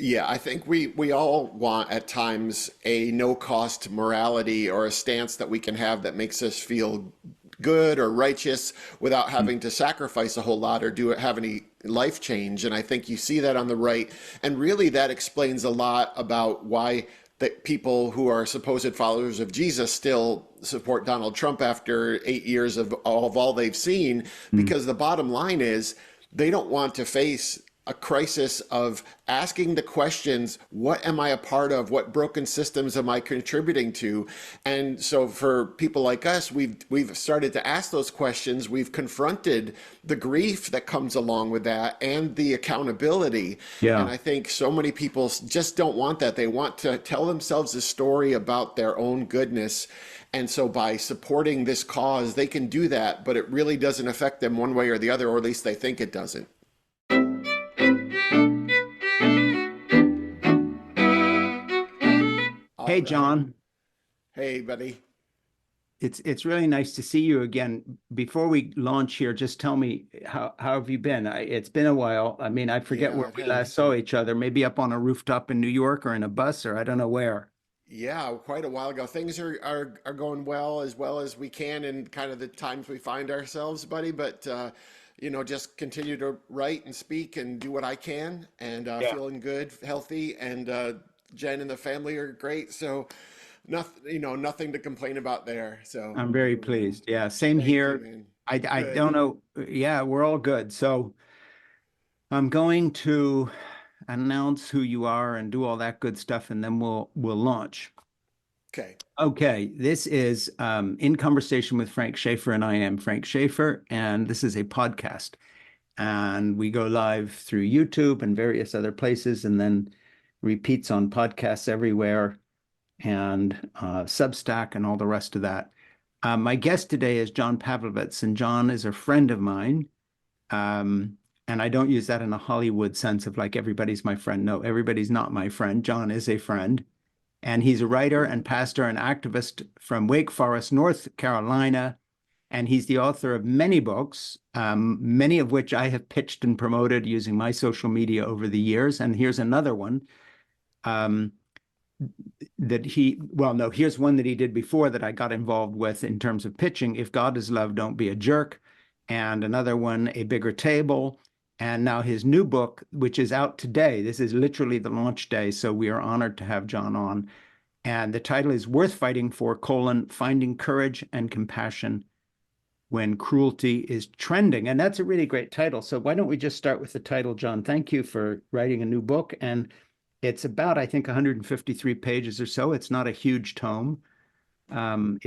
Yeah, I think we all want at times a no cost morality or a stance that we can have that makes us feel good or righteous without Mm. having to sacrifice a whole lot or do it have any life change. And I think you see that on the right. And really that explains a lot about why that people who are supposed followers of Jesus still support Donald Trump after 8 years of all they've seen, Mm. because the bottom line is they don't want to face a crisis of asking the questions, what am I a part of? What broken systems am I contributing to? And so for people like us, we've started to ask those questions. We've confronted the grief that comes along with that and the accountability. And Yeah. I think so many people just don't want that. They want to tell themselves a story about their own goodness. And so by supporting this cause, they can do that, but it really doesn't affect them one way or the other, or at least they think it doesn't. All Hey, right. John. Hey, buddy. It's really nice to see you again. Before we launch here, just tell me how have you been? It's been a while. I mean, I forget Yeah, where it we last has. saw each other. Maybe up on a rooftop in New York or in a bus or I don't know where. Yeah, quite a while ago. Things are going well as we can in kind of the times we find ourselves, buddy. But just continue to write and speak and do what I can, and Yeah. feeling good, healthy, and Jen and the family are great. So nothing to complain about there. So I'm very pleased. Yeah, same thank you, here. man. I Good. don't know. Yeah, we're all good. So I'm going to announce who you are and do all that good stuff, and then we'll launch. Okay. Okay, this is In Conversation with Frank Schaeffer, and I am Frank Schaeffer, and this is a podcast. And we go live through YouTube and various other places, and then repeats on podcasts everywhere, and Substack, and all the rest of that. My guest today is John Pavlovitz, and John is a friend of mine. Um, and I don't use that in a Hollywood sense of like everybody's my friend. No, everybody's not my friend. John is a friend. And he's a writer and pastor and activist from Wake Forest, North Carolina. And he's the author of many books, many of which I have pitched and promoted using my social media over the years. And here's another one um, well, no, here's one that he did before that I got involved with in terms of pitching. If God is love, don't be a jerk. And another one, A Bigger Table. And now his new book, which is out today. This is literally the launch day. So we are honored to have John on. And the title is Worth Fighting For, Finding Courage and Compassion When Cruelty is Trending. And that's a really great title. So why don't we just start with the title, John? Thank you for writing a new book. And it's about, I think, 153 pages or so. It's not a huge tome. And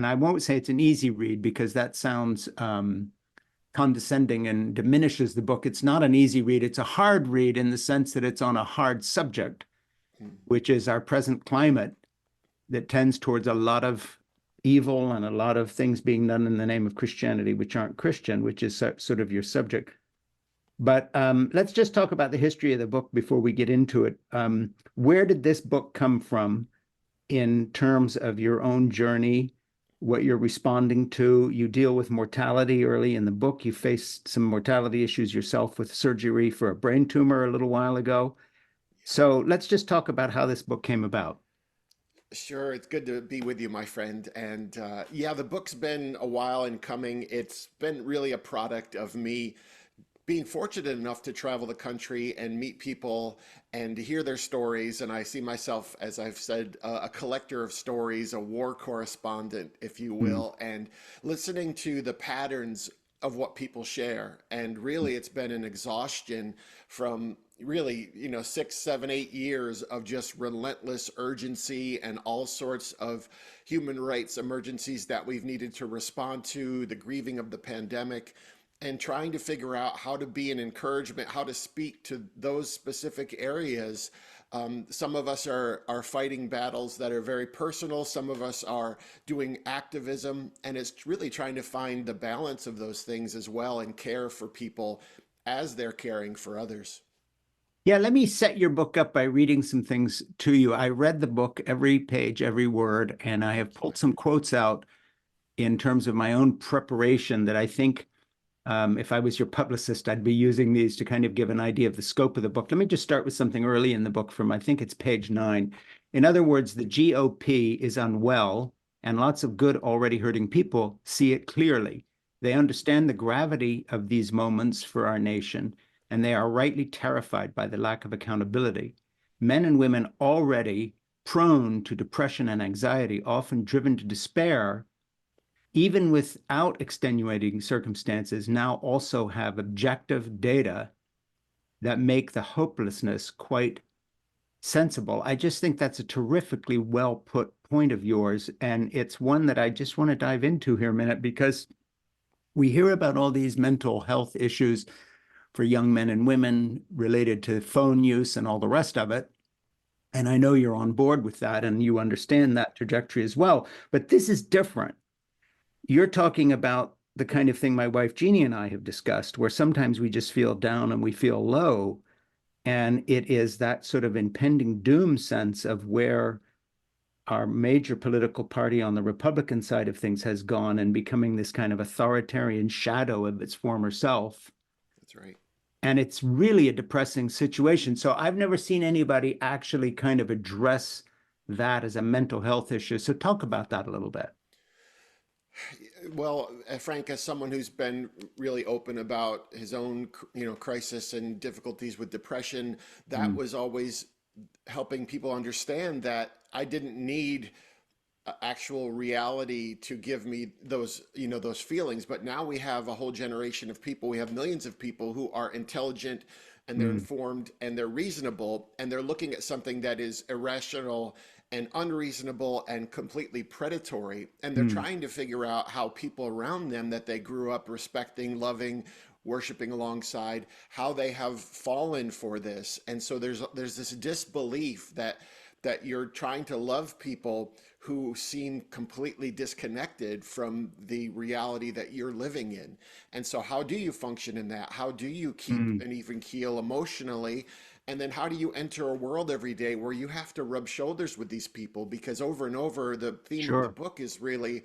I won't say it's an easy read because that sounds condescending and diminishes the book. It's not an easy read. It's a hard read in the sense that it's on a hard subject, which is our present climate that tends towards a lot of evil and a lot of things being done in the name of Christianity, which aren't Christian, which is sort of your subject. But let's just talk about the history of the book before we get into it. Where did this book come from in terms of your own journey, what you're responding to? You deal with mortality early in the book. You faced some mortality issues yourself with surgery for a brain tumor a little while ago. So let's just talk about how this book came about. Sure, it's good to be with you, my friend. And yeah, the book's been a while in coming. It's been really a product of me being fortunate enough to travel the country and meet people and to hear their stories. And I see myself, as I've said, a collector of stories, a war correspondent, if you Mm. will, and listening to the patterns of what people share. And really, it's been an exhaustion from really, 6, 7, 8 years of just relentless urgency and all sorts of human rights emergencies that we've needed to respond to, the grieving of the pandemic, and trying to figure out how to be an encouragement, how to speak to those specific areas. Some of us are fighting battles that are very personal. Some of us are doing activism, and it's really trying to find the balance of those things as well and care for people as they're caring for others. Yeah, let me set your book up by reading some things to you. I read the book, every page, every word, and I have pulled some quotes out in terms of my own preparation that I think If I was your publicist, I'd be using these to kind of give an idea of the scope of the book. Let me just start with something early in the book from, I think it's page 9. In other words, the GOP is unwell, and lots of good, already hurting people see it clearly. They understand the gravity of these moments for our nation, and they are rightly terrified by the lack of accountability. Men and women already prone to depression and anxiety, often driven to despair, even without extenuating circumstances, now also have objective data that make the hopelessness quite sensible. I just think that's a terrifically well put point of yours. And it's one that I just want to dive into here a minute, because we hear about all these mental health issues for young men and women related to phone use and all the rest of it. And I know you're on board with that and you understand that trajectory as well. But this is different. You're talking about the kind of thing my wife Jeannie and I have discussed, where sometimes we just feel down and we feel low. And it is that sort of impending doom sense of where our major political party on the Republican side of things has gone and becoming this kind of authoritarian shadow of its former self. That's right. And it's really a depressing situation. So I've never seen anybody actually kind of address that as a mental health issue. So talk about that a little bit. Well, Frank, as someone who's been really open about his own, crisis and difficulties with depression, that was always helping people understand that I didn't need actual reality to give me those, those feelings. But now we have a whole generation of people. We have millions of people who are intelligent and they're informed and they're reasonable and they're looking at something that is irrational and unreasonable and completely predatory. And they're trying to figure out how people around them that they grew up respecting, loving, worshiping alongside, how they have fallen for this. And so there's this disbelief that you're trying to love people who seem completely disconnected from the reality that you're living in. And so how do you function in that? How do you keep an even keel emotionally? And then how do you enter a world every day where you have to rub shoulders with these people? Because over and over, the theme of the Sure. book is really,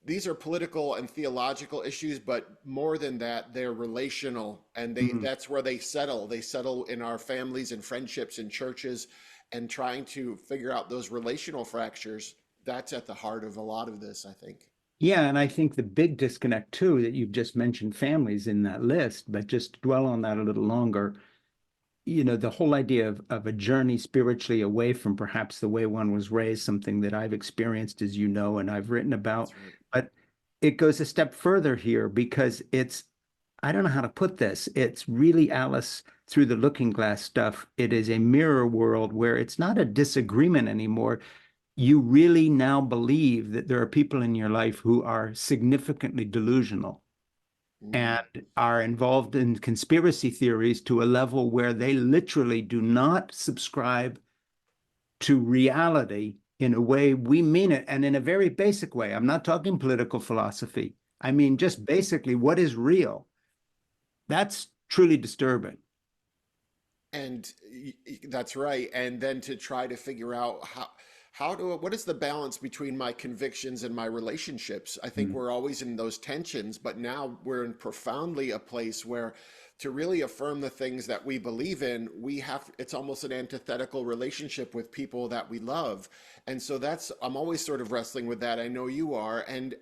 these are political and theological issues, but more than that, they're relational. And that's where they settle. They settle in our families and friendships and churches, and trying to figure out those relational fractures. That's at the heart of a lot of this, I think. Yeah, and I think the big disconnect too, that you've just mentioned families in that list, but just dwell on that a little longer. The whole idea of a journey spiritually away from perhaps the way one was raised, something that I've experienced, as you know, and I've written about. That's right. But it goes a step further here because I don't know how to put this. It's really Alice through the looking glass stuff. It is a mirror world where it's not a disagreement anymore. You really now believe that there are people in your life who are significantly delusional Mm, and are involved in conspiracy theories to a level where they literally do not subscribe to reality in a way we mean it, and in a very basic way. I'm not talking political philosophy. I mean, just basically what is real. That's truly disturbing. and that's right. And then to try to figure out what is the balance between my convictions and my relationships? I think Mm. we're always in those tensions, but now we're in profoundly a place where to really affirm the things that we believe in, it's almost an antithetical relationship with people that we love. And so I'm always sort of wrestling with that. I know you are. And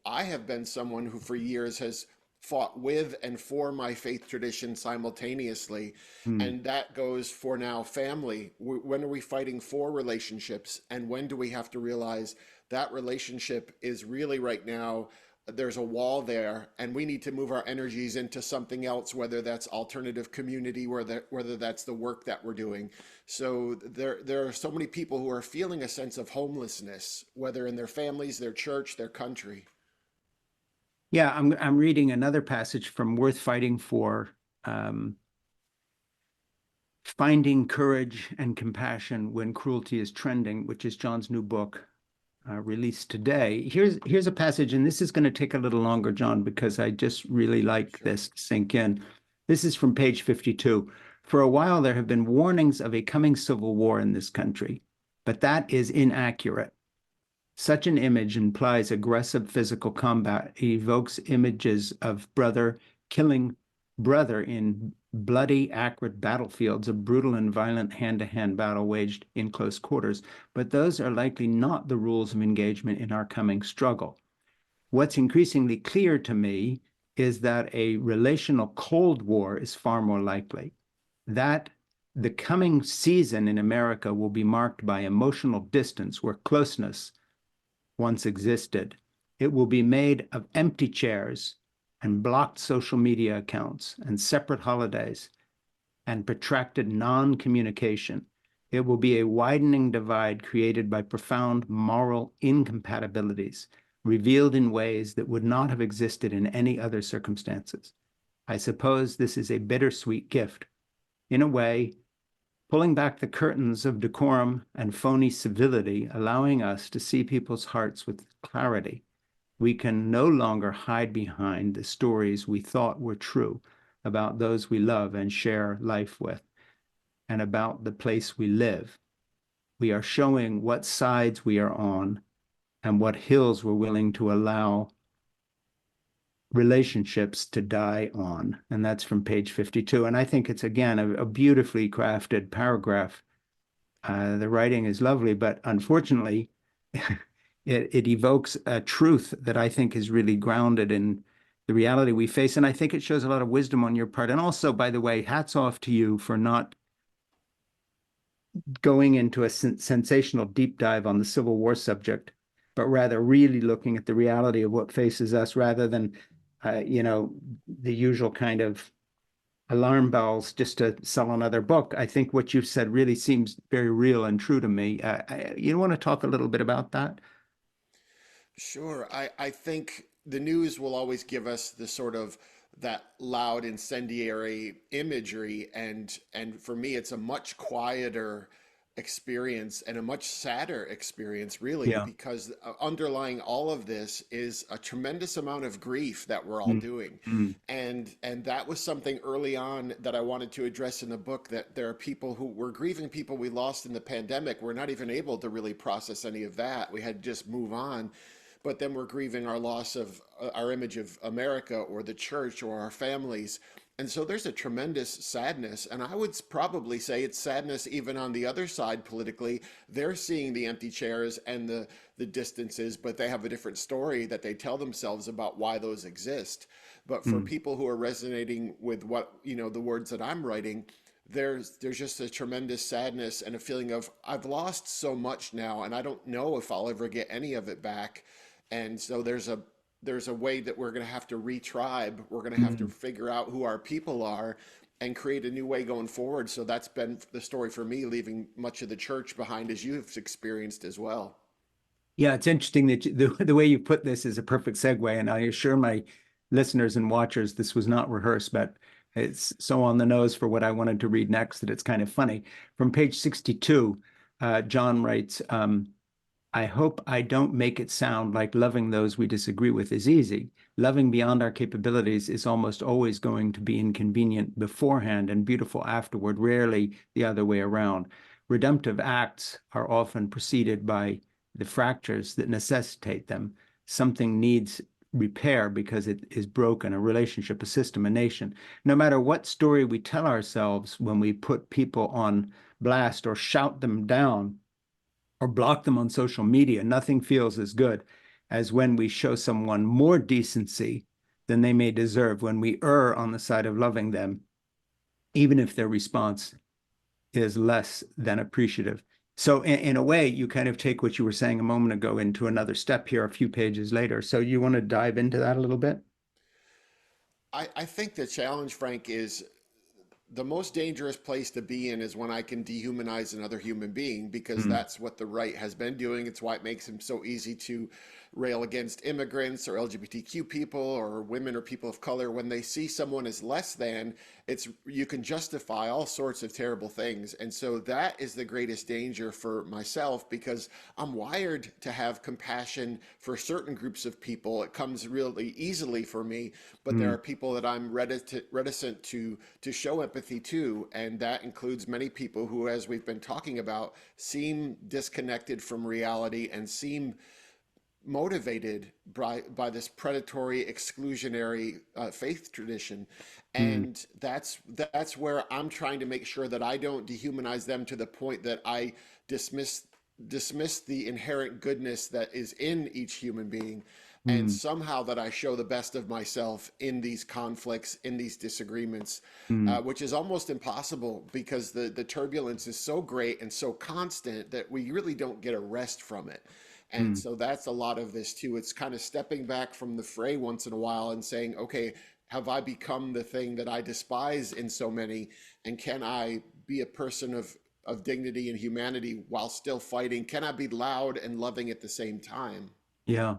I have been someone who for years has fought with and for my faith tradition simultaneously. Mm. And that goes for now family. When are we fighting for relationships? And when do we have to realize that relationship is really right now, there's a wall there, and we need to move our energies into something else, whether that's alternative community, whether that's the work that we're doing. So there are so many people who are feeling a sense of homelessness, whether in their families, their church, their country. Yeah, I'm reading another passage from Worth Fighting For, um, Finding Courage and Compassion When Cruelty is Trending, which is John's new book, released today. Here's a passage, and this is going to take a little longer, John, because I just really like Sure. this to sink in. This is from page 52. For a while, there have been warnings of a coming civil war in this country, but that is inaccurate. Such an image implies aggressive physical combat. It evokes images of brother killing brother in bloody, acrid battlefields, a brutal and violent hand-to-hand battle waged in close quarters. But those are likely not the rules of engagement in our coming struggle. What's increasingly clear to me is that a relational Cold War is far more likely. That the coming season in America will be marked by emotional distance where closeness once existed. It will be made of empty chairs and blocked social media accounts and separate holidays and protracted non-communication. It will be a widening divide created by profound moral incompatibilities, revealed in ways that would not have existed in any other circumstances. I suppose this is a bittersweet gift. In a way, pulling back the curtains of decorum and phony civility, allowing us to see people's hearts with clarity. We can no longer hide behind the stories we thought were true about those we love and share life with, and about the place we live. We are showing what sides we are on and what hills we're willing to allow relationships to die on. And that's from page 52. And I think it's, again, a beautifully crafted paragraph. The writing is lovely, but unfortunately, it evokes a truth that I think is really grounded in the reality we face. And I think it shows a lot of wisdom on your part. And also, by the way, hats off to you for not going into a sensational deep dive on the Civil War subject, but rather really looking at the reality of what faces us rather than, the usual kind of alarm bells just to sell another book. I think what you've said really seems very real and true to me. You want to talk a little bit about that? Sure. I think the news will always give us the sort of that loud incendiary imagery, and for me it's a much quieter experience and a much sadder experience, really, Yeah. because underlying all of this is a tremendous amount of grief that we're all Mm, doing. mm, And that was something early on that I wanted to address in the book, that there are people who were grieving people we lost in the pandemic. We're not even able to really process any of that. We had to just move on. But then we're grieving our loss of our image of America or the church or our families. And so there's a tremendous sadness. And I would probably say it's sadness even on the other side politically. They're seeing the empty chairs and the distances, but they have a different story that they tell themselves about why those exist. But for mm. people who are resonating with what, the words that I'm writing, there's just a tremendous sadness and a feeling of I've lost so much now, and I don't know if I'll ever get any of it back. And so there's a way that we're going to have to retribe. We're going to have to Mm. figure out who our people are and create a new way going forward. So that's been the story for me, leaving much of the church behind, as you've experienced as well. Yeah, it's interesting that the way you put this is a perfect segue. And I assure my listeners and watchers this was not rehearsed, but it's so on the nose for what I wanted to read next that it's kind of funny. From page 62, John writes, I hope I don't make it sound like loving those we disagree with is easy. Loving beyond our capabilities is almost always going to be inconvenient beforehand and beautiful afterward, rarely the other way around. Redemptive acts are often preceded by the fractures that necessitate them. Something needs repair because it is broken, a relationship, a system, a nation. No matter what story we tell ourselves when we put people on blast or shout them down, or block them on social media, nothing feels as good as when we show someone more decency than they may deserve, when we err on the side of loving them, even if their response is less than appreciative. So, in a way, you kind of take what you were saying a moment ago into another step here a few pages later. So, you want to dive into that a little bit? I think the challenge, Frank, is the most dangerous place to be in is when I can dehumanize another human being, because Mm, that's what the right has been doing. It's why it makes him so easy to rail against immigrants or LGBTQ people or women or people of color. When they see someone as less than, it's you can justify all sorts of terrible things. And so that is the greatest danger for myself, because I'm wired to have compassion for certain groups of people. It comes really easily for me, but there mm, are people that I'm reticent to show empathy to, and that includes many people who, as we've been talking about, seem disconnected from reality and seem motivated by this predatory, exclusionary faith tradition. Mm, And that's where I'm trying to make sure that I don't dehumanize them to the point that I dismiss dismiss the inherent goodness that is in each human being, and mm, somehow that I show the best of myself in these conflicts, in these disagreements, mm, which is almost impossible because the turbulence is so great and so constant that we really don't get a rest from it. And mm. so that's a lot of this too. It's kind of stepping back from the fray once in a while and saying, okay, have I become the thing that I despise in so many? And can I be a person of dignity and humanity while still fighting? Can I be loud and loving at the same time? Yeah.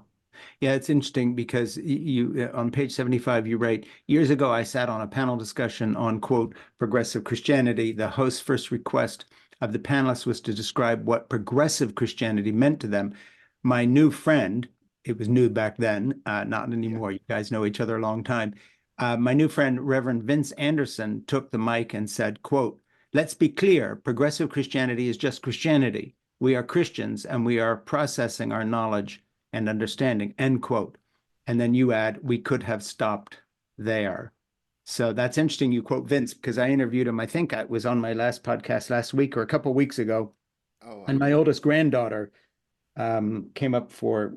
Yeah, it's interesting because you on page 75 you write, years ago I sat on a panel discussion on quote progressive Christianity. The host's first request of the panelists was to describe what progressive Christianity meant to them. My new friend, it was new back then, not Yeah. anymore. You guys know each other a long time. My new friend, Reverend Vince Anderson, took the mic and said, quote, let's be clear, progressive Christianity is just Christianity. We are Christians and we are processing our knowledge and understanding, end quote. And then you add, we could have stopped there. So that's interesting. You quote Vince because I interviewed him. I think I was on my last podcast last week or a couple of weeks ago. Oh, And my oldest granddaughter came up for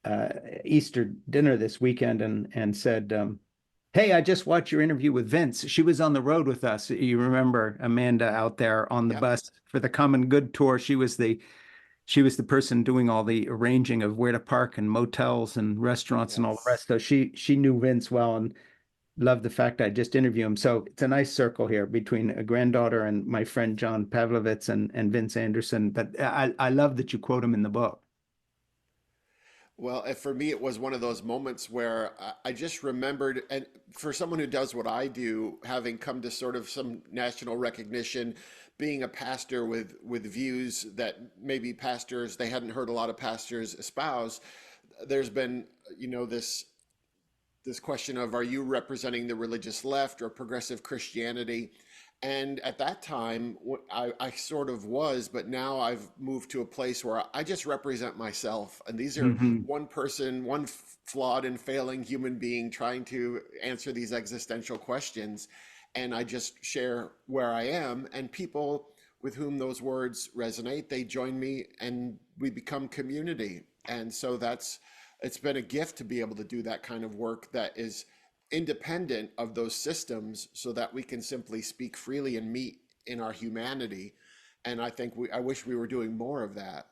uh, Easter dinner this weekend and said, hey, I just watched your interview with Vince. She was on the road with us. You remember Amanda out there on the yep. bus for the Common Good tour. She was the person doing all the arranging of where to park and motels and restaurants and all the Yes. rest. So she knew Vince well and loved the fact I just interviewed him. So it's a nice circle here between a granddaughter and my friend John Pavlovitz and Vince Anderson. But I love that you quote him in the book. Well, for me, it was one of those moments where I just remembered, and for someone who does what I do, having come to sort of some national recognition, being a pastor with views that maybe pastors they hadn't heard a lot of pastors espouse, there's been, this question of, are you representing the religious left or progressive Christianity? And at that time, I sort of was, but now I've moved to a place where I just represent myself. And these are Mm-hmm. one person, one flawed and failing human being trying to answer these existential questions. And I just share where I am, and people with whom those words resonate, they join me and we become community. And so it's been a gift to be able to do that kind of work that is independent of those systems so that we can simply speak freely and meet in our humanity. And I wish we were doing more of that.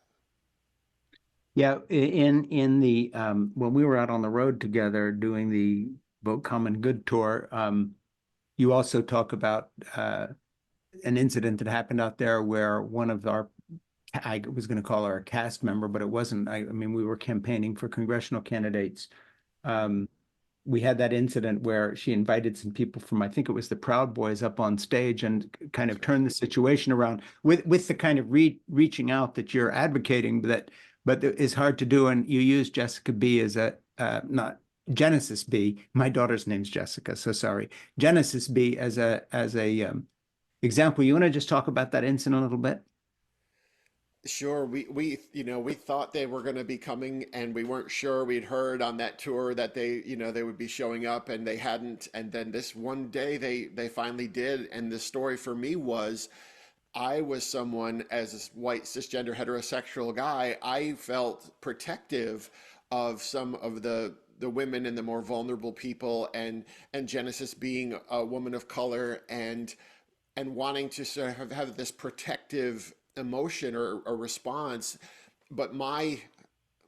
Yeah, in the when we were out on the road together doing the Vote Common Good tour, you also talk about an incident that happened out there where one of our, I was going to call her a cast member, but it wasn't. I mean, we were campaigning for congressional candidates. Um, we had that incident where she invited some people from, I think it was the Proud Boys, up on stage and kind That's of right. turned the situation around with the kind of reaching out that you're advocating that, but is hard to do. And you use Jessica B as a not Genesis B. My daughter's name's Jessica, so sorry. Genesis B as a example. You want to just talk about that incident a little bit? Sure, we thought they were going to be coming, and we weren't sure. We'd heard on that tour that they would be showing up, and they hadn't. And then this one day, they finally did. And the story for me was, I was someone, as a white cisgender heterosexual guy, I felt protective of some of the women and the more vulnerable people, and Genesis being a woman of color, and wanting to sort of have this protective emotion or response. But my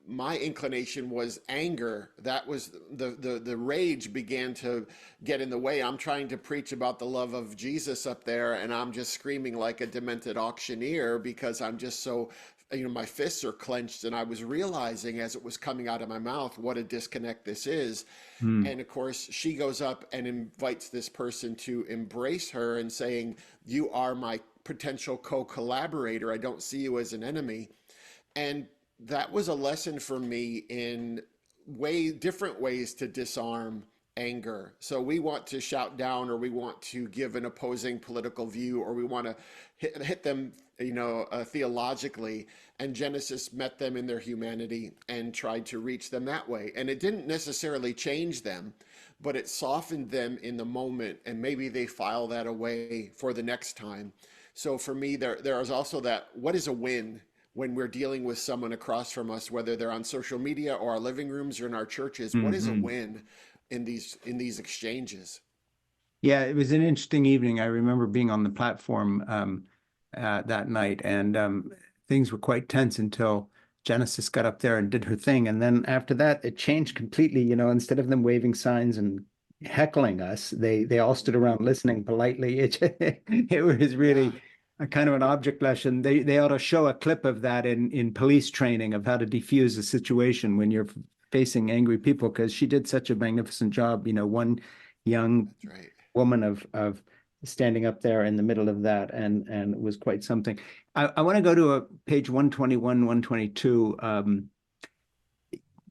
inclination was anger. That was the rage began to get in the way. I'm trying to preach about the love of Jesus up there, and I'm just screaming like a demented auctioneer because I'm just so, my fists are clenched, and I was realizing as it was coming out of my mouth what a disconnect this is. Hmm. And of course, she goes up and invites this person to embrace her and saying, you are my potential co-collaborator. I don't see you as an enemy. And that was a lesson for me in different ways to disarm anger. So we want to shout down, or we want to give an opposing political view, or we want to hit them, theologically. And Genesis met them in their humanity and tried to reach them that way. And it didn't necessarily change them, but it softened them in the moment, and maybe they file that away for the next time. So for me, there is also that, what is a win when we're dealing with someone across from us, whether they're on social media or our living rooms or in our churches? What is a Hmm. win in these exchanges? Yeah, it was an interesting evening. I remember being on the platform that night, and things were quite tense until Genesis got up there and did her thing. And then after that, it changed completely. Instead of them waving signs and heckling us, they all stood around listening politely. It was Yeah. really a kind of an object lesson. They ought to show a clip of that in police training of how to defuse a situation when you're facing angry people, because she did such a magnificent job. One young That's right. woman of standing up there in the middle of that, and it was quite something. I want to go to page 121, 122.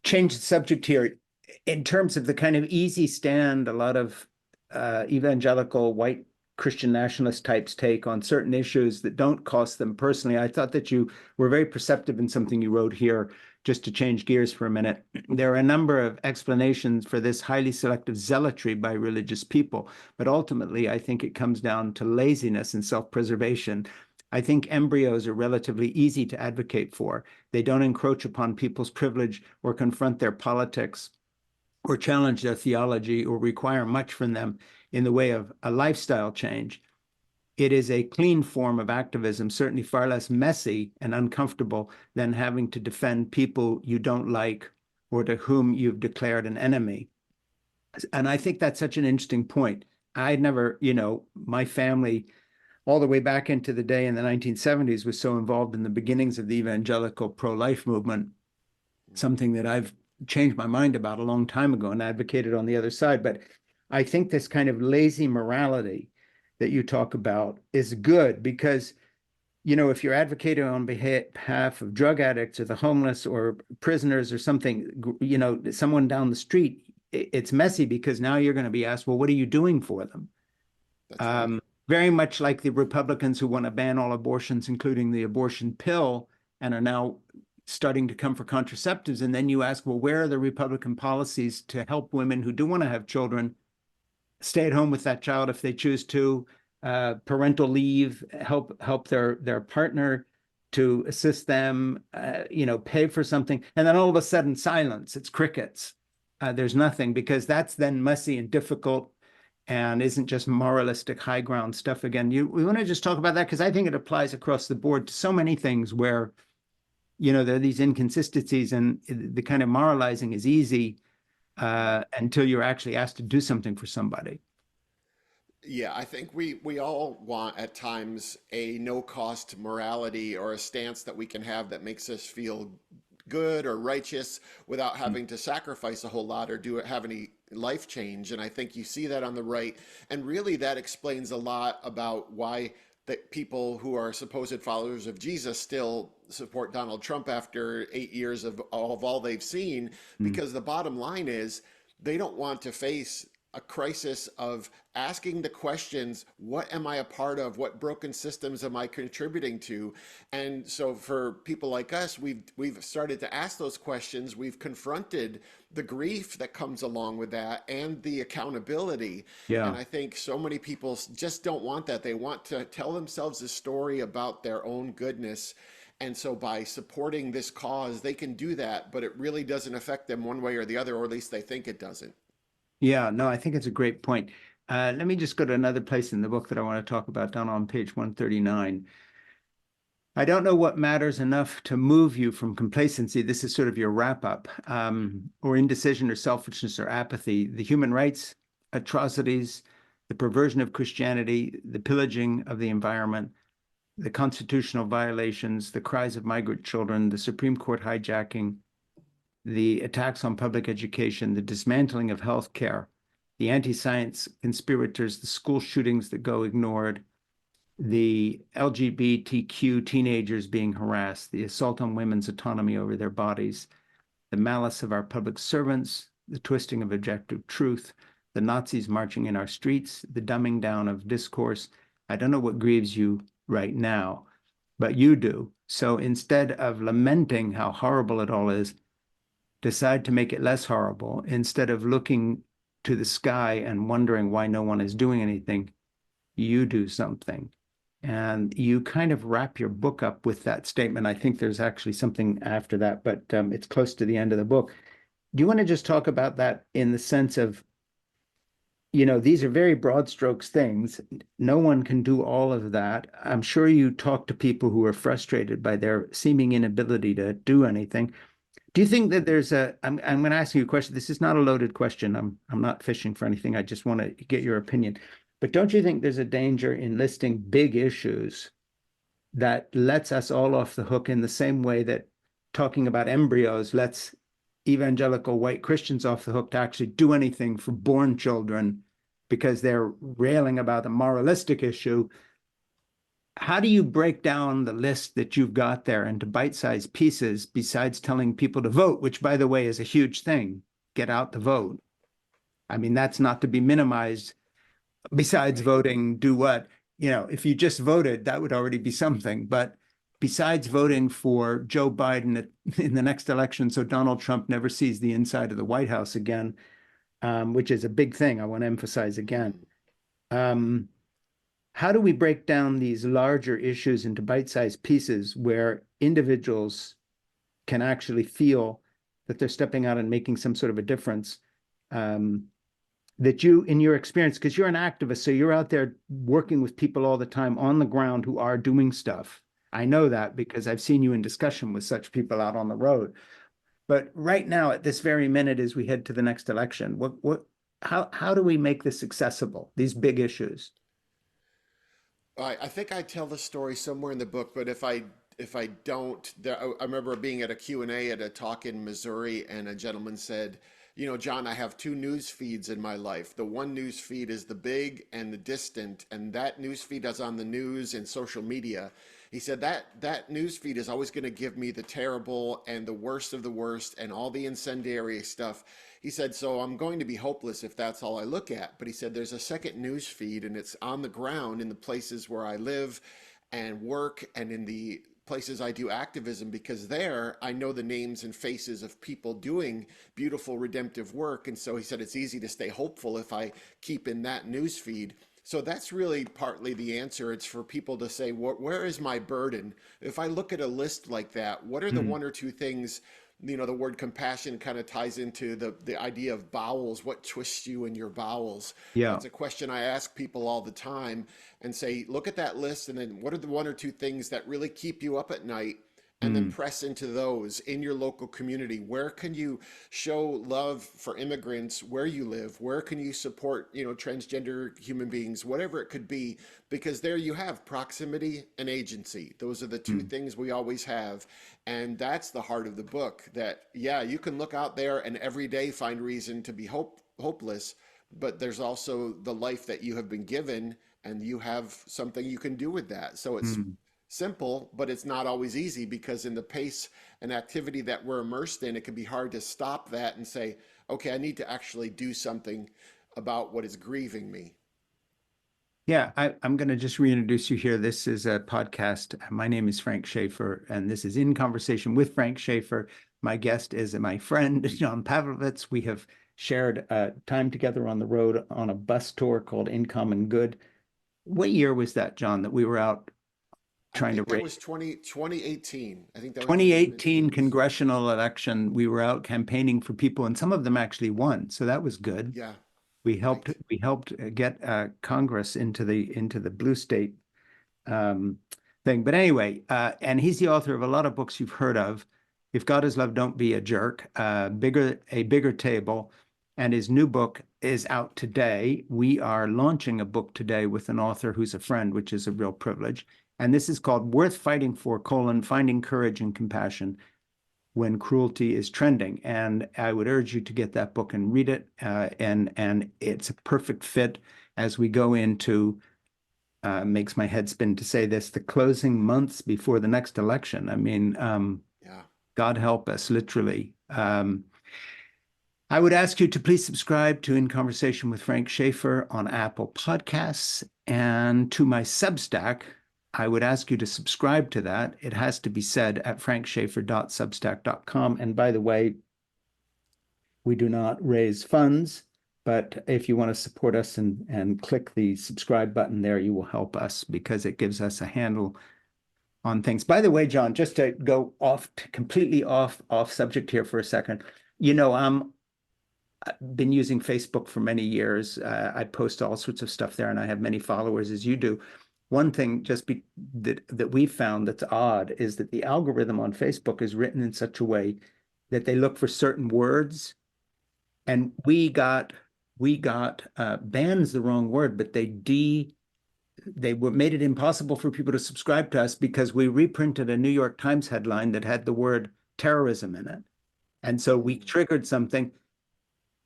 Change the subject here in terms of the kind of easy stand a lot of evangelical white Christian nationalist types take on certain issues that don't cost them personally. I thought that you were very perceptive in something you wrote here. Just to change gears for a minute, there are a number of explanations for this highly selective zealotry by religious people, but ultimately, I think it comes down to laziness and self-preservation. I think embryos are relatively easy to advocate for. They don't encroach upon people's privilege or confront their politics or challenge their theology or require much from them in the way of a lifestyle change. It is a clean form of activism, certainly far less messy and uncomfortable than having to defend people you don't like or to whom you've declared an enemy. And I think that's such an interesting point. I'd never, my family, all the way back into the day in the 1970s, was so involved in the beginnings of the evangelical pro-life movement, something that I've changed my mind about a long time ago and advocated on the other side. But I think this kind of lazy morality that you talk about is good because, if you're advocating on behalf of drug addicts or the homeless or prisoners or something, someone down the street, it's messy because now you're going to be asked, well, what are you doing for them? That's right. Very much like the Republicans who want to ban all abortions, including the abortion pill, and are now starting to come for contraceptives. And then you ask, well, where are the Republican policies to help women who do want to have children stay at home with that child if they choose to, parental leave, help their partner to assist them, pay for something, and then all of a sudden silence. It's crickets. There's nothing, because that's then messy and difficult and isn't just moralistic high ground stuff again. We want to just talk about that because I think it applies across the board to so many things where, there are these inconsistencies, and the kind of moralizing is easy until you're actually asked to do something for somebody. Yeah, I think we all want at times a no cost morality, or a stance that we can have that makes us feel good or righteous without having to sacrifice a whole lot or have any life change. And I think you see that on the right. And really that explains a lot about why that people who are supposed followers of Jesus still support Donald Trump after 8 years of all they've seen, Mm. because the bottom line is they don't want to face a crisis of asking the questions, what am I a part of? What broken systems am I contributing to? And so for people like us, we've started to ask those questions. We've confronted the grief that comes along with that and the accountability. And Yeah. I think so many people just don't want that. They want to tell themselves a story about their own goodness. And so by supporting this cause, they can do that, but it really doesn't affect them one way or the other, or at least they think it doesn't. Yeah, no, I think it's a great point. Let me just go to another place in the book that I want to talk about, down on page 139. I don't know what matters enough to move you from complacency. This is sort of your wrap up, or indecision or selfishness or apathy. The human rights atrocities, the perversion of Christianity, the pillaging of the environment, the constitutional violations, the cries of migrant children, the Supreme Court hijacking, the attacks on public education, the dismantling of healthcare, the anti-science conspirators, the school shootings that go ignored, the LGBTQ teenagers being harassed, the assault on women's autonomy over their bodies, the malice of our public servants, the twisting of objective truth, the Nazis marching in our streets, the dumbing down of discourse. I don't know what grieves you right now, but you do. So instead of lamenting how horrible it all is, decide to make it less horrible. Instead of looking to the sky and wondering why no one is doing anything, you do something. And you kind of wrap your book up with that statement. I think there's actually something after that, but it's close to the end of the book. Do you want to just talk about that in the sense of, these are very broad strokes things. No one can do all of that. I'm sure you talk to people who are frustrated by their seeming inability to do anything. Do you think that I'm going to ask you a question. This is not a loaded question. I'm not fishing for anything. I just want to get your opinion. But don't you think there's a danger in listing big issues that lets us all off the hook in the same way that talking about embryos lets evangelical white Christians off the hook to actually do anything for born children because they're railing about a moralistic issue? How do you break down the list that you've got there into bite-sized pieces besides telling people to vote, which, by the way, is a huge thing? Get out the vote. I mean, that's not to be minimized. Besides Right. voting, do what? If you just voted, that would already be something. But besides voting for Joe Biden in the next election so Donald Trump never sees the inside of the White House again, which is a big thing I want to emphasize again. How do we break down these larger issues into bite-sized pieces where individuals can actually feel that they're stepping out and making some sort of a difference? That you, in your experience, because you're an activist, so you're out there working with people all the time on the ground who are doing stuff. I know that because I've seen you in discussion with such people out on the road. But right now, at this very minute, as we head to the next election, how do we make this accessible, these big issues? I think I tell the story somewhere in the book, but if I don't, I remember being at a Q&A at a talk in Missouri, and a gentleman said, John, I have two news feeds in my life. The one news feed is the big and the distant, and that news feed is on the news and social media. He said that news feed is always going to give me the terrible and the worst of the worst and all the incendiary stuff. He said, so I'm going to be hopeless if that's all I look at. But he said, there's a second news feed, and it's on the ground in the places where I live and work and in the places I do activism, because there I know the names and faces of people doing beautiful redemptive work. And so he said it's easy to stay hopeful if I keep in that news feed. So that's really partly the answer. It's for people to say, where is my burden? If I look at a list like that, what are the Mm, one or two things? The word compassion kind of ties into the idea of bowels. What twists you in your bowels? yeah. That's a question I ask people all the time, and say, look at that list, and then what are the one or two things that really keep you up at night? And then Mm, press into those in your local community. Where can you show love for immigrants where you live? Where can you support, transgender human beings, whatever it could be? Because there you have proximity and agency. Those are the two mm, things we always have. And that's the heart of the book, that, yeah, you can look out there and every day find reason to be hopeless, but there's also the life that you have been given, and you have something you can do with that. So it's mm. simple, but it's not always easy, because in the pace and activity that we're immersed in, it can be hard to stop that and say, okay, I need to actually do something about what is grieving me. Yeah, I'm going to just reintroduce you here. This is a podcast. My name is Frank Schaeffer, and this is In Conversation with Frank Schaeffer. My guest is my friend, John Pavlovitz. We have shared time together on the road on a bus tour called In Common Good. What year was that, John, that we were out I trying to think that raise? was 2018. I think that was the end of 2018 June. congressional election. We were out campaigning for people, and some of them actually won. So that was good. Yeah, We right. helped we helped get Congress into the blue state thing. But anyway, and he's the author of a lot of books you've heard of. If God is Love, Don't Be a Jerk, a bigger table, and his new book is out today. We are launching a book today with an author who's a friend, which is a real privilege. And this is called Worth Fighting For: Finding Courage and Compassion When Cruelty is Trending. And I would urge you to get that book and read it. And it's a perfect fit as we go into, makes my head spin to say this, the closing months before the next election. I mean, Yeah. God help us, literally. I would ask you to please subscribe to In Conversation with Frank Schaeffer on Apple Podcasts and to my Substack. I would ask you to subscribe to that. It has to be said at frankschaeffer.substack.com. And by the way, we do not raise funds, but if you want to support us and click the subscribe button there, you will help us because it gives us a handle on things. By the way, John, just to go off completely off subject here for a second, I've been using Facebook for many years. I post all sorts of stuff there, and I have many followers as you do. One thing that we found that's odd is that the algorithm on Facebook is written in such a way that they look for certain words, and we got bands the wrong word, but they made it impossible for people to subscribe to us because we reprinted a New York Times headline that had the word terrorism in it. And so we triggered something.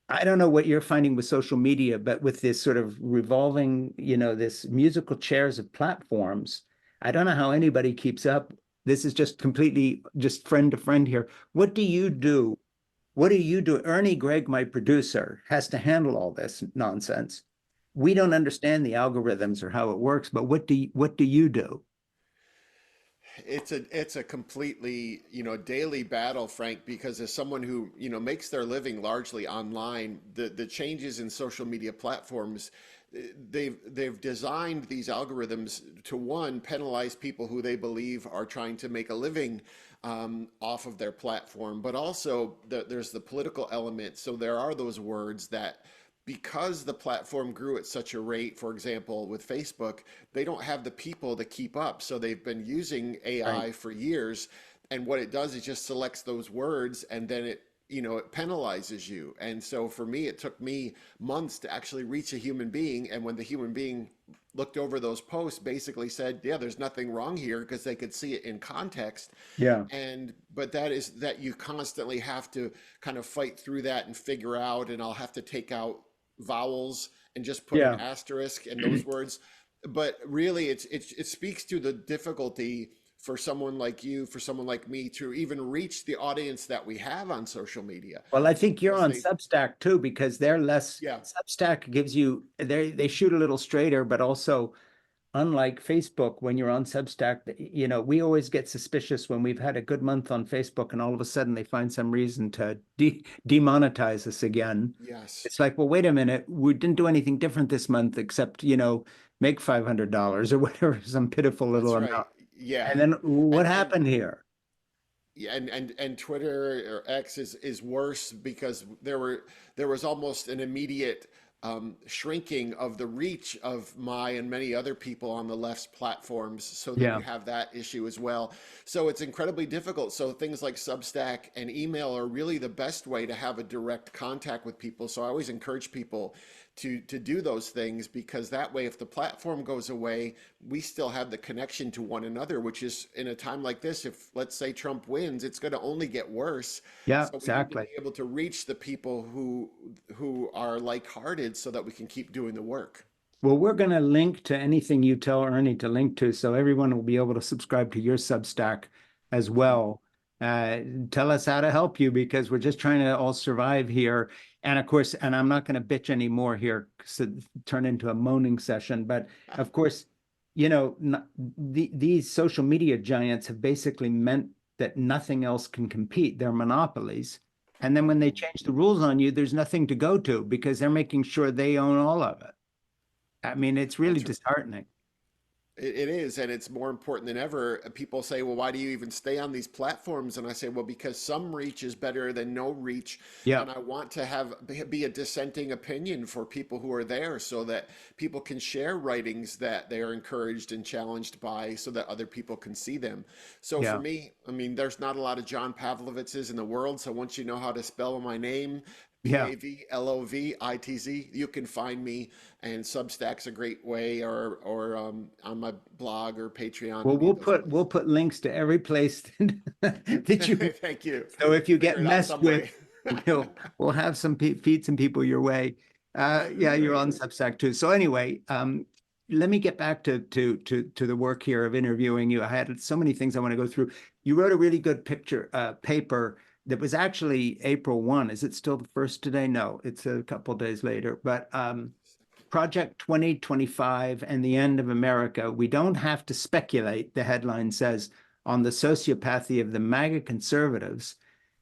I don't know what you're finding with social media, but with this sort of revolving, this musical chairs of platforms, I don't know how anybody keeps up. This is just completely just friend to friend here. What do you do? What do you do? Ernie Gregg, my producer, has to handle all this nonsense. We don't understand the algorithms or how it works, but what do you do? It's a completely, daily battle, Frank, because as someone who, makes their living largely online, the changes in social media platforms, they've designed these algorithms to, one, penalize people who they believe are trying to make a living off of their platform, but also there's the political element. So there are those words that, because the platform grew at such a rate, for example, with Facebook, they don't have the people to keep up. So they've been using Right. AI for years. And what it does is just selects those words, and then it penalizes you. And so for me, it took me months to actually reach a human being. And when the human being looked over those posts, basically said, yeah, there's nothing wrong here, because they could see it in context. Yeah. But that is that you constantly have to kind of fight through that and figure out, and I'll have to take out vowels and just put an Yeah. asterisk in those words. But really, it speaks to the difficulty for someone like you, for someone like me, to even reach the audience that we have on social media, Well, I think you're because on they, Substack too, because they're less, yeah, Substack gives you, they shoot a little straighter, but also unlike Facebook, when you're on Substack, we always get suspicious when we've had a good month on Facebook and all of a sudden they find some reason to demonetize us again. yes, It's like, well, wait a minute, we didn't do anything different this month except, make $500 or whatever, some pitiful little that's right, amount. yeah, And then what and happened here? yeah, and Twitter or X is worse, because there was almost an immediate shrinking of the reach of my and many other people on the left's platforms. So then Yeah. you have that issue as well. So it's incredibly difficult. So things like Substack and email are really the best way to have a direct contact with people. So I always encourage people to do those things, because that way, if the platform goes away, we still have the connection to one another, which is, in a time like this, if let's say Trump wins, it's going to only get worse. Yeah, So we need to be exactly. able to reach the people who are like-hearted, so that we can keep doing the work. Well, we're going to link to anything you tell Ernie to link to, so everyone will be able to subscribe to your Substack as Mhm. well. Uh, Tell us how to help you because we're just trying to all survive here. And of course, and I'm not going to bitch anymore here, so turn into a moaning session. But of course, these social media giants have basically meant that nothing else can compete. They're monopolies. And then when they Mhm. change the rules on you, there's nothing to go to because they're making sure they own all of it. I mean, it's really That's disheartening. It is, and it's more important than ever. People say, well, why do you even stay on these platforms? And I say, well, because some reach is better than no reach. Yeah, And I want to be a dissenting opinion for people who are there, so that people can share writings that they are encouraged and challenged by, so that other people can see them. So for yeah. me, I mean, there's not a lot of John Pavlovitzes in the world. So once you know how to spell my name, Yeah. Pavlovitz, you can find me, and Substack's a great way, or on my blog or Patreon, Well, any of those we'll places. put links to every place that you. Thank you. So if you Figure get it out messed some with, way. we'll have some feed some people your way. Yeah, you're Great. on Substack too. So anyway, let me get back to the work here of interviewing you. I had so many things I want to go through. You wrote a really good paper that was actually April 1. Is it still the first today? No, it's a couple days later. But Project 2025 and the End of America. We don't have to speculate, the headline says, on the sociopathy of the MAGA conservatives.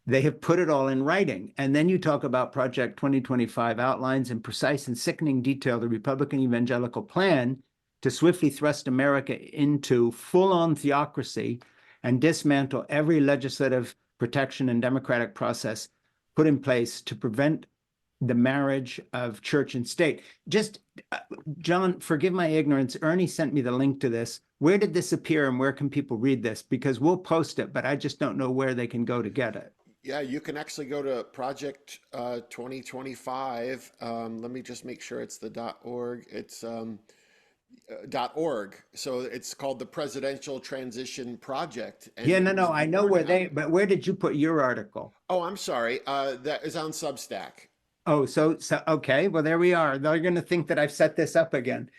They have put it all in writing. And then you talk about Project 2025 outlines in precise and sickening detail the Republican evangelical plan to swiftly thrust America into full-on theocracy and dismantle every legislative protection and democratic process put in place to prevent the marriage of church and state. Just, John, forgive my ignorance. Ernie sent me the link to this. Where did this appear and where can people read this? Because we'll post it, but I just don't know where they can go to get it. Yeah, you can actually go to Project 2025. Let me just make sure it's the .org. It's .org. So it's called the Presidential Transition Project. And Yeah, it no, was I know born where out. but where did you put your article? Oh, I'm sorry. That is on Substack. Oh, so okay, well, there we are. They're going to think that I've set this up again.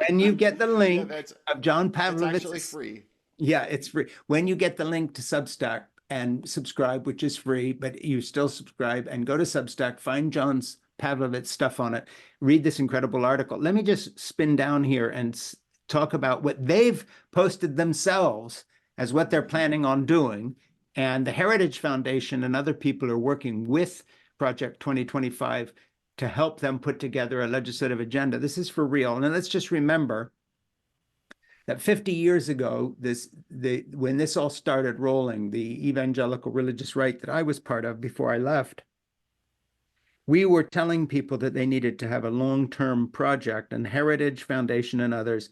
When you get the Yeah, link that's of John it's actually Pavlovitz's, free. yeah, it's free. When you get the link to Substack and subscribe, which is free, but you still subscribe and go to Substack, find John's Pavlovitz stuff on it, read this incredible article. Let me just spin down here and talk about what they've posted themselves as what they're planning on doing. And the Heritage Foundation and other people are working with Project 2025 to help them put together a legislative agenda. This is for real. And let's just remember that 50 years ago, when this all started rolling, the evangelical religious right that I was part of before I left, we were telling people that they needed to have a long-term project, and Heritage Foundation and others,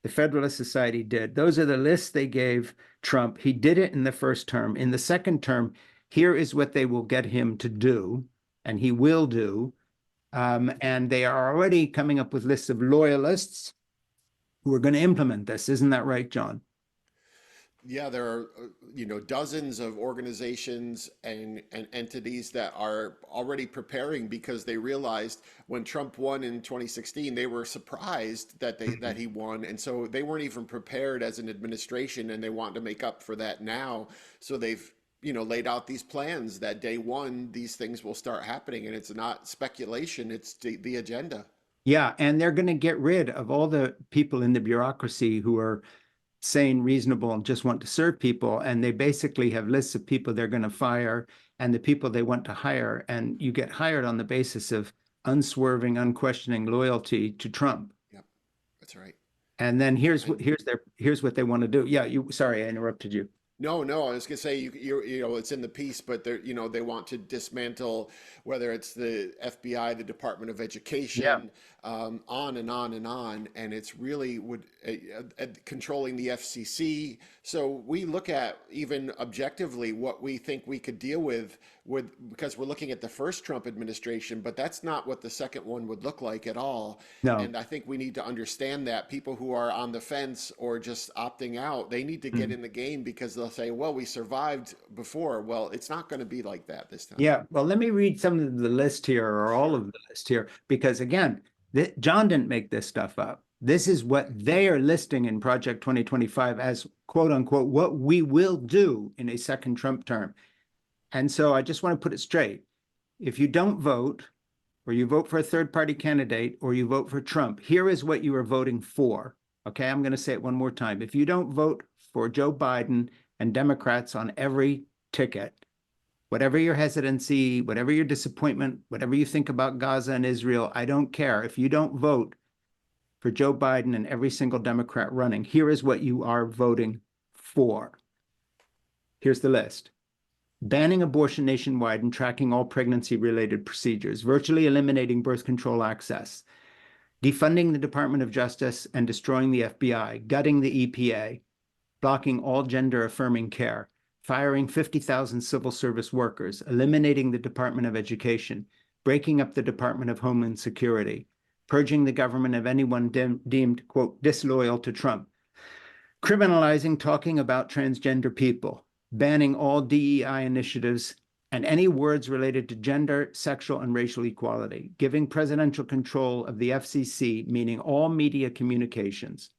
the Federalist Society did. Those are the lists they gave Trump. He did it in the first term. In the second term, here is what they will get him to do, and he will do. And they are already coming up with lists of loyalists who are going to implement this. Isn't that right, John? Yeah, there are, dozens of organizations and entities that are already preparing because they realized when Trump won in 2016, they were surprised that he won, and so they weren't even prepared as an administration, and they want to make up for that now. So they've laid out these plans that day one, these things will start happening, and it's not speculation, it's the agenda. Yeah, and they're going to get rid of all the people in the bureaucracy who are sane, reasonable, and just want to serve people. And they basically have lists of people they're going to fire and the people they want to hire. And you get hired on the basis of unswerving, unquestioning loyalty to Trump. Yep, that's right. And then here's And what they want to do. Yeah, sorry, I interrupted you. no, no, I was gonna say it's in the piece, but they want to dismantle whether it's the FBI, the Department of Yeah. Education, on and on and on, and it's really would controlling the FCC. So we look at even objectively what we think we could deal with because we're looking at the first Trump administration, but that's not what the second one would look like at all. No. And I think we need to understand that people who are on the fence or just opting out, they need to get in the game because they'll say, well, we survived before. Well, it's not going to be like that this time. Yeah, well, let me read some of the list here, or all Sure. of the list here, because again, John didn't make this stuff up. This is what they are listing in Project 2025 as, quote unquote, what we will do in a second Trump term. And so I just want to put it straight. If you don't vote, or you vote for a third party candidate, or you vote for Trump, here is what you are voting for. Okay, I'm going to say it one more time. If you don't vote for Joe Biden and Democrats on every ticket, whatever your hesitancy, whatever your disappointment, whatever you think about Gaza and Israel, I don't care. If you don't vote for Joe Biden and every single Democrat running, here is what you are voting for. Here's the list. Banning abortion nationwide and tracking all pregnancy-related procedures, virtually eliminating birth control access, defunding the Department of Justice and destroying the FBI, gutting the EPA, blocking all gender-affirming care, firing 50,000 civil service workers, eliminating the Department of Education, breaking up the Department of Homeland Security, purging the government of anyone deemed, quote, disloyal to Trump, criminalizing talking about transgender people, banning all DEI initiatives and any words related to gender, sexual, and racial equality, giving presidential control of the FCC, meaning all media communications,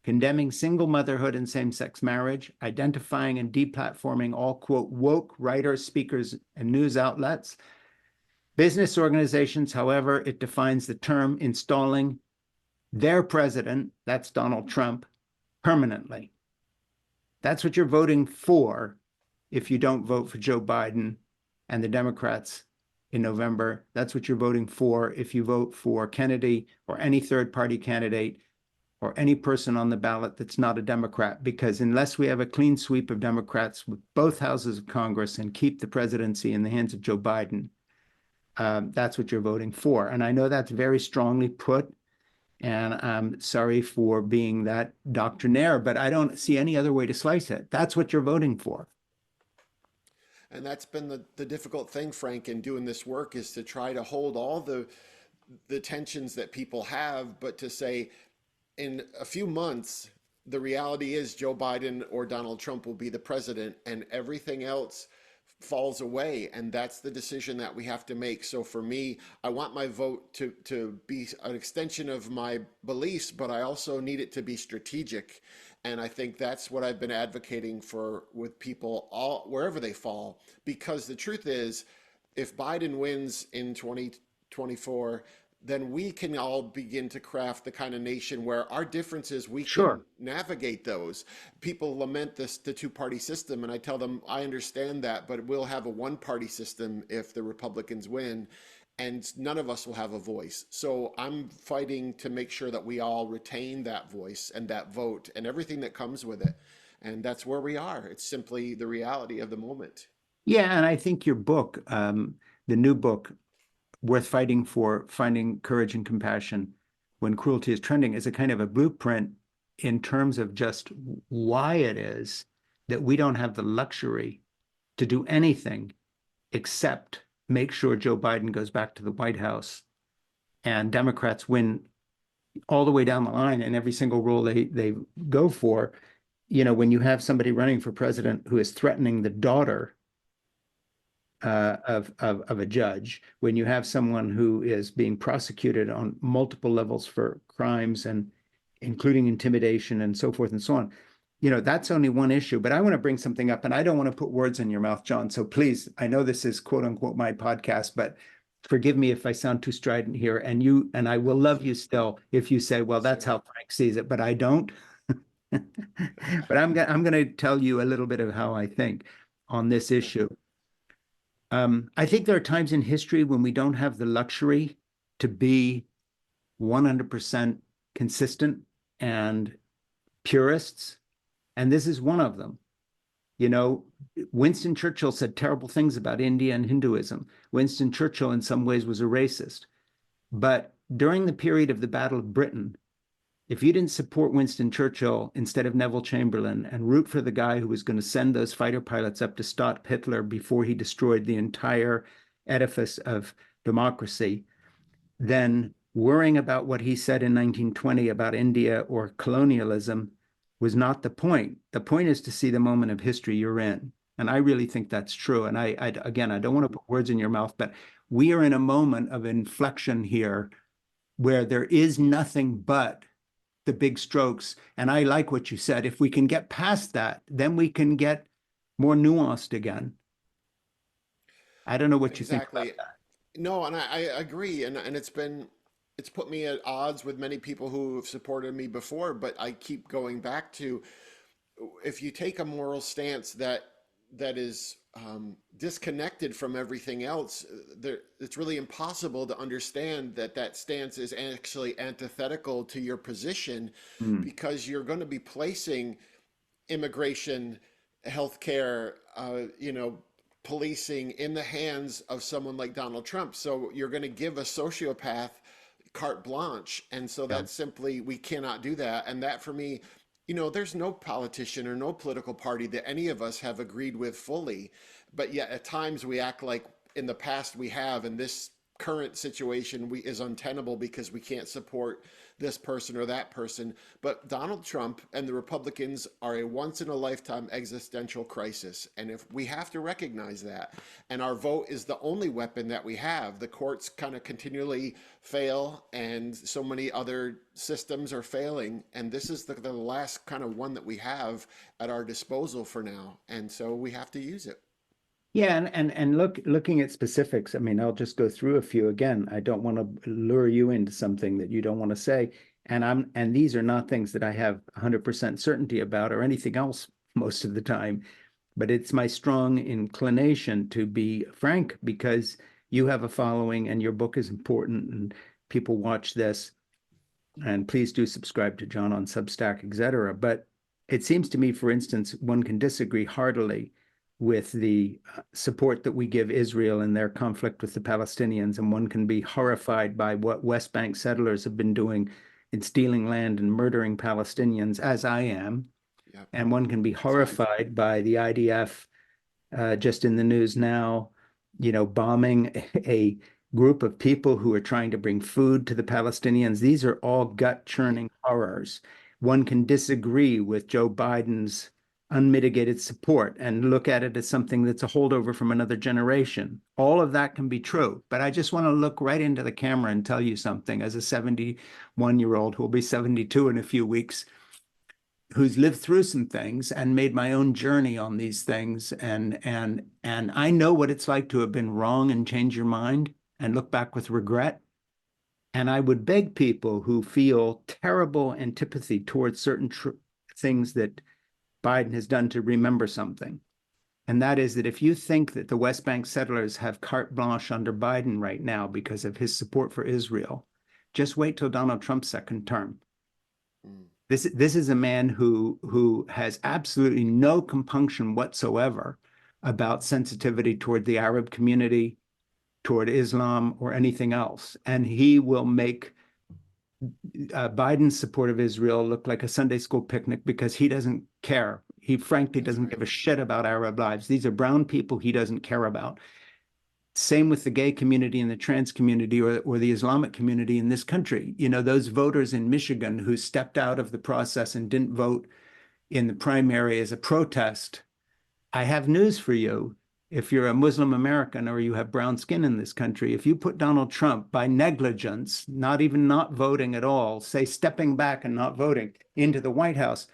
condemning single motherhood and same-sex marriage, identifying and deplatforming all, quote, woke writers, speakers, and news outlets. Business organizations, however, it defines the term installing their president, that's Donald Trump, permanently. That's what you're voting for if you don't vote for Joe Biden and the Democrats in November. That's what you're voting for if you vote for Kennedy or any third-party candidate or any person on the ballot that's not a Democrat, because unless we have a clean sweep of Democrats with both houses of Congress and keep the presidency in the hands of Joe Biden, that's what you're voting for. And I know that's very strongly put, and I'm sorry for being that doctrinaire, but I don't see any other way to slice it. That's what you're voting for. And that's been the difficult thing, Frank, in doing this work, is to try to hold all the tensions that people have, but to say in a few months, the reality is Joe Biden or Donald Trump will be the president, and everything else falls away. And that's the decision that we have to make. So for me, I want my vote to be an extension of my beliefs, but I also need it to be strategic. And I think that's what I've been advocating for with people all wherever they fall. Because the truth is, if Biden wins in 2024, then we can all begin to craft the kind of nation where our differences, we Sure. can navigate those. People lament the two-party system, and I tell them, I understand that, but we'll have a one-party system if the Republicans win, and none of us will have a voice. So I'm fighting to make sure that we all retain that voice and that vote and everything that comes with it. And that's where we are. It's simply the reality of the moment. Yeah, and I think your book, the new book, Worth Fighting For, Finding Courage and Compassion When Cruelty is Trending, is a kind of a blueprint in terms of just why it is that we don't have the luxury to do anything except make sure Joe Biden goes back to the White House and Democrats win all the way down the line in every single role they go for. You know, when you have somebody running for president who is threatening the daughter of a judge, when you have someone who is being prosecuted on multiple levels for crimes and including intimidation and so forth and so on, you know, that's only one issue. But I want to bring something up, and I don't want to put words in your mouth, John. So please, I know this is quote unquote my podcast, but forgive me if I sound too strident here. And I will love you still if you say, well, that's how Frank sees it, but I don't. But I'm going to tell you a little bit of how I think on this issue. I think there are times in history when we don't have the luxury to be 100% consistent and purists, and this is one of them. You know, Winston Churchill said terrible things about India and Hinduism. Winston Churchill, in some ways, was a racist. But during the period of the Battle of Britain, if you didn't support Winston Churchill instead of Neville Chamberlain and root for the guy who was going to send those fighter pilots up to stop Hitler before he destroyed the entire edifice of democracy, then worrying about what he said in 1920 about India or colonialism was not the point. The point is to see the moment of history you're in. And I really think that's true. And again, I don't want to put words in your mouth, but we are in a moment of inflection here where there is nothing but the big strokes. And I like what you said. If we can get past that, then we can get more nuanced again. I don't know what you think about Exactly. that. No, and I agree. And it's put me at odds with many people who have supported me before, but I keep going back to, if you take a moral stance that is disconnected from everything else, it's really impossible to understand that stance is actually antithetical to your position, Mm. because you're going to be placing immigration, healthcare, policing in the hands of someone like Donald Trump. So you're going to give a sociopath carte blanche. And so Yeah. that's simply, we cannot do that. And that for me, there's no politician or no political party that any of us have agreed with fully. But yet at times we act like in the past we have, and this current situation is untenable because we can't support this person or that person. But Donald Trump and the Republicans are a once in a lifetime existential crisis. And if we have to recognize that, and our vote is the only weapon that we have, the courts kind of continually fail, and so many other systems are failing. And this is the last kind of one that we have at our disposal for now. And so we have to use it. Yeah, and looking at specifics, I mean, I'll just go through a few again. I don't want to lure you into something that you don't want to say. And these are not things that I have 100% certainty about or anything else most of the time, but it's my strong inclination to be frank because you have a following and your book is important and people watch this. And please do subscribe to John on Substack, etc. But it seems to me, for instance, one can disagree heartily with the support that we give Israel in their conflict with the Palestinians, and one can be horrified by what West Bank settlers have been doing in stealing land and murdering Palestinians, as I am. Yeah. And one can be horrified by the IDF just in the news now, bombing a group of people who are trying to bring food to the Palestinians. These are all gut-churning horrors. One can disagree with Joe Biden's unmitigated support and look at it as something that's a holdover from another generation. All of that can be true, but I just want to look right into the camera and tell you something as a 71-year-old who will be 72 in a few weeks, who's lived through some things and made my own journey on these things. And I know what it's like to have been wrong and change your mind and look back with regret. And I would beg people who feel terrible antipathy towards certain things that Biden has done to remember something. And that is that if you think that the West Bank settlers have carte blanche under Biden right now because of his support for Israel, just wait till Donald Trump's second term. This is a man who has absolutely no compunction whatsoever about sensitivity toward the Arab community, toward Islam, or anything else. And he will make Biden's support of Israel look like a Sunday school picnic because he doesn't care. He frankly doesn't give a shit about Arab lives. These are brown people he doesn't care about. Same with the gay community and the trans community or the Islamic community in this country. Those voters in Michigan who stepped out of the process and didn't vote in the primary as a protest. I have news for you. If you're a Muslim American or you have brown skin in this country, if you put Donald Trump by negligence, not even not voting at all, say stepping back and not voting into the White House,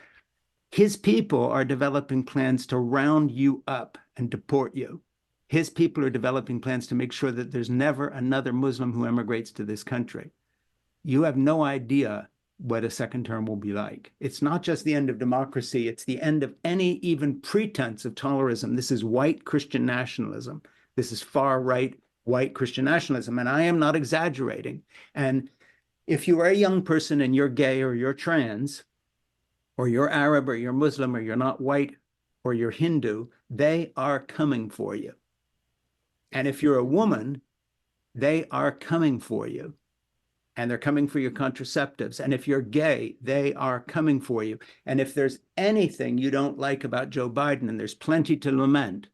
his people are developing plans to round you up and deport you. His people are developing plans to make sure that there's never another Muslim who emigrates to this country. You have no idea what a second term will be like. It's not just the end of democracy, it's the end of any even pretense of tolerism. This is white Christian nationalism. This is far right white Christian nationalism. And I am not exaggerating. And if you are a young person and you're gay or you're trans, or you're Arab or you're Muslim or you're not white or you're Hindu, they are coming for you. And if you're a woman, they are coming for you. And they're coming for your contraceptives. And if you're gay, they are coming for you. And if there's anything you don't like about Joe Biden, and there's plenty to lament,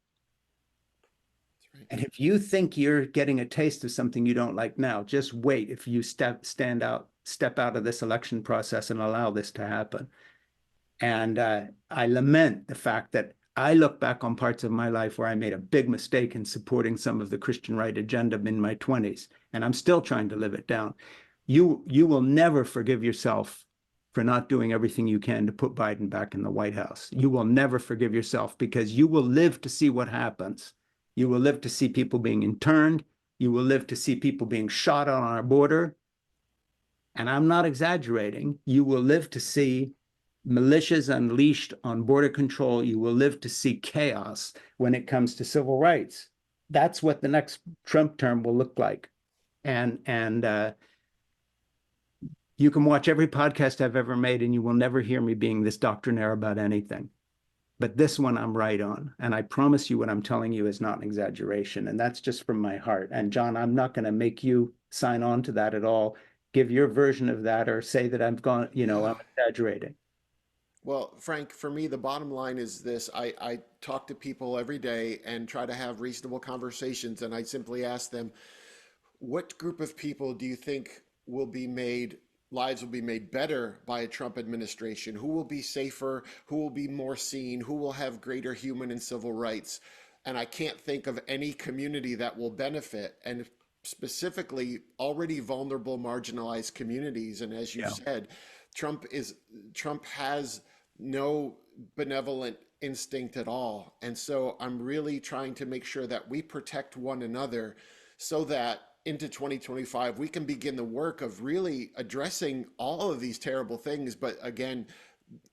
and if you think you're getting a taste of something you don't like now, just wait if you step out of this election process and allow this to happen. And I lament the fact that I look back on parts of my life where I made a big mistake in supporting some of the Christian right agenda in my 20s, and I'm still trying to live it down. You will never forgive yourself for not doing everything you can to put Biden back in the White House. You will never forgive yourself because you will live to see what happens. You will live to see people being interned. You will live to see people being shot on our border. And I'm not exaggerating. You will live to see militias unleashed on border control. You will live to see chaos when it comes to civil rights. That's what the next Trump term will look like. And you can watch every podcast I've ever made and you will never hear me being this doctrinaire about anything. But this one I'm right on. And I promise you what I'm telling you is not an exaggeration. And that's just from my heart. And John, I'm not going to make you sign on to that at all. Give your version of that or say that I've gone, I'm exaggerating. Well, Frank, for me, the bottom line is this. I talk to people every day and try to have reasonable conversations. And I simply ask them, what group of people do you think will be made lives will be made better by a Trump administration, who will be safer, who will be more seen, who will have greater human and civil rights. And I can't think of any community that will benefit, and specifically already vulnerable, marginalized communities. And as you Yeah. said, Trump has no benevolent instinct at all. And so I'm really trying to make sure that we protect one another so that into 2025 we can begin the work of really addressing all of these terrible things. But again,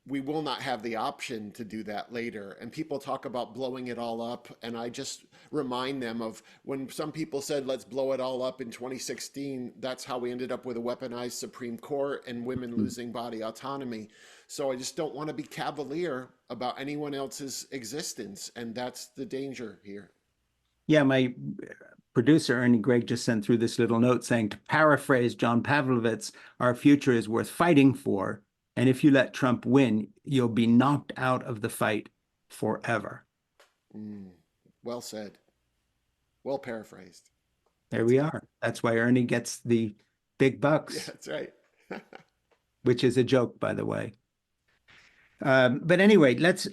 we will not have the option to do that later. And people talk about blowing it all up. And I just remind them of when some people said, let's blow it all up in 2016. That's how we ended up with a weaponized Supreme Court and women losing body autonomy. So I just don't want to be cavalier about anyone else's existence. And that's the danger here. Yeah, my producer, Ernie Gregg, just sent through this little note saying, to paraphrase John Pavlovitz, our future is worth fighting for. And if you let Trump win, you'll be knocked out of the fight forever. Well said. Well paraphrased. There we are. That's why Ernie gets the big Yeah, bucks, that's right. which is a joke, by the way. But anyway, let's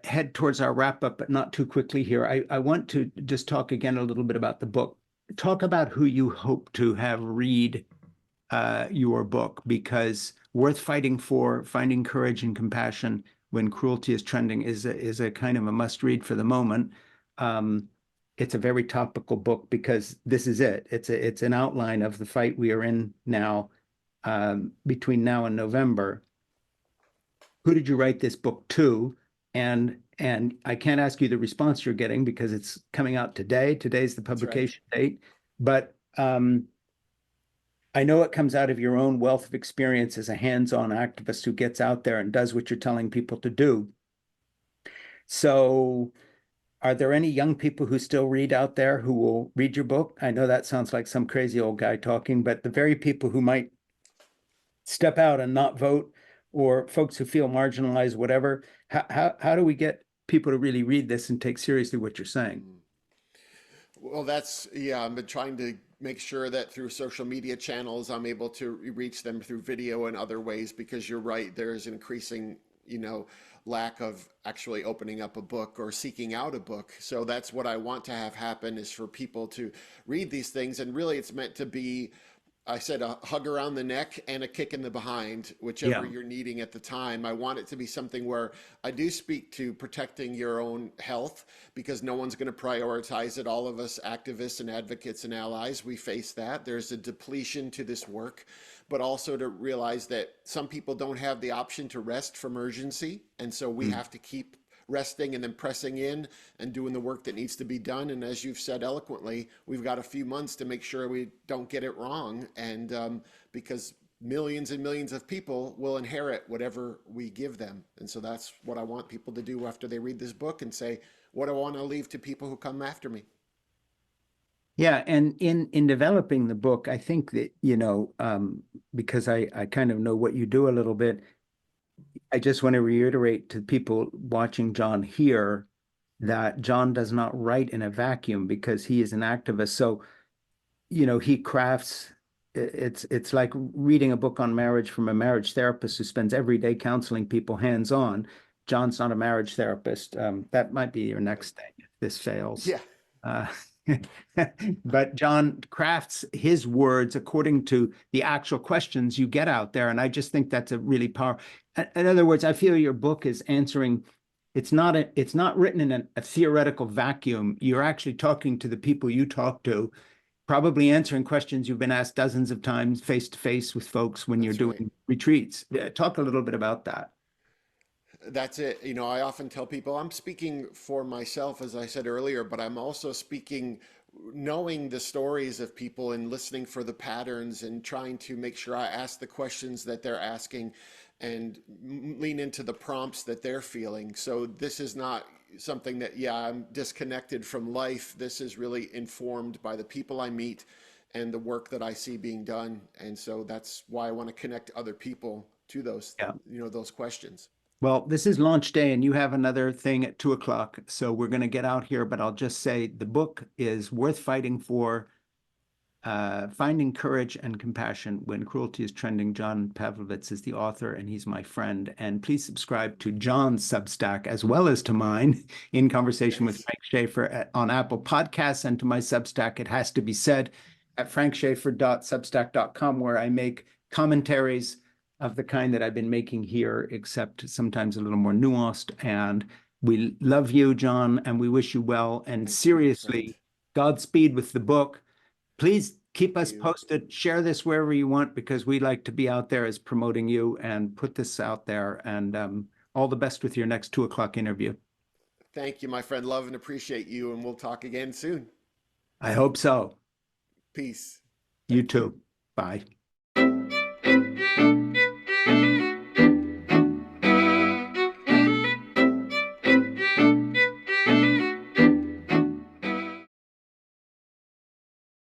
head towards our wrap up, but not too quickly here. I want to just talk again a little bit about the book. Talk about who you hope to have read your book, because Worth Fighting For, Finding Courage and Compassion When Cruelty is Trending is a kind of a must read for the moment. It's a very topical book because this is it. It's an outline of the fight we are in now, between now and November. Who did you write this book to? And I can't ask you the response you're getting because it's coming out today. Today's the publication date. But I know it comes out of your own wealth of experience as a hands-on activist who gets out there and does what you're telling people to do. So are there any young people who still read out there who will read your book? I know that sounds like some crazy old guy talking, but the very people who might step out and not vote, or folks who feel marginalized, whatever, how do we get people to really read this and take seriously what you're saying? Well, I've been trying to make sure that through social media channels, I'm able to reach them through video and other ways, because you're right, there is an increasing, lack of actually opening up a book or seeking out a book. So that's what I want to have happen, is for people to read these things. And really it's meant to be, I said, a hug around the neck and a kick in the behind, whichever you're needing at the time. I want it to be something where I do speak to protecting your own health, because no one's going to prioritize it. All of us activists and advocates and allies, we face that. There's a depletion to this work, but also to realize that some people don't have the option to rest from urgency. And so we have to keep resting and then pressing in and doing the work that needs to be done. And as you've said eloquently, we've got a few months to make sure we don't get it wrong. And because millions and millions of people will inherit whatever we give them. And so that's what I want people to do after they read this book, and say, what do I want to leave to people who come after me? Yeah, and in developing the book, I think that, because I kind of know what you do a little bit, I just want to reiterate to people watching John here that John does not write in a vacuum, because he is an activist. So, he crafts, it's like reading a book on marriage from a marriage therapist who spends every day counseling people hands-on. John's not a marriage therapist. That might be your next thing if this fails. Yeah. But John crafts his words according to the actual questions you get out there. And I just think that's a really powerful. In other words, I feel your book is answering, it's not written in a theoretical vacuum. You're actually talking to the people you talk to, probably answering questions you've been asked dozens of times face to face with folks when you're doing retreats. Talk a little bit about that. That's it. I often tell people I'm speaking for myself, as I said earlier, but I'm also speaking knowing the stories of people and listening for the patterns and trying to make sure I ask the questions that they're asking and lean into the prompts that they're feeling. So this is not something that, I'm disconnected from life. This is really informed by the people I meet and the work that I see being done. And so that's why I want to connect other people to those, those questions. Well, this is launch day and you have another thing at 2:00. So we're going to get out here, but I'll just say the book is Worth Fighting For, Finding Courage and Compassion When Cruelty is Trending. John Pavlovitz is the author, and he's my friend. And please subscribe to John's Substack as well as to mine, In Conversation with Yes. Frank Schaeffer, on Apple Podcasts, and to my Substack, it has to be said, at frankschaeffer.substack.com, where I make commentaries of the kind that I've been making here, except sometimes a little more nuanced. And we love you, John, and we wish you well. And Thank you, my friend. seriously, Godspeed with the book. Please keep us you. posted. Share this wherever you want, because we like to be out there as promoting you and put this out there. And all the best with your next 2 o'clock interview. Thank you, my friend. Love and appreciate you, and we'll talk again soon. I hope so. Peace. You Thank you. too. Bye.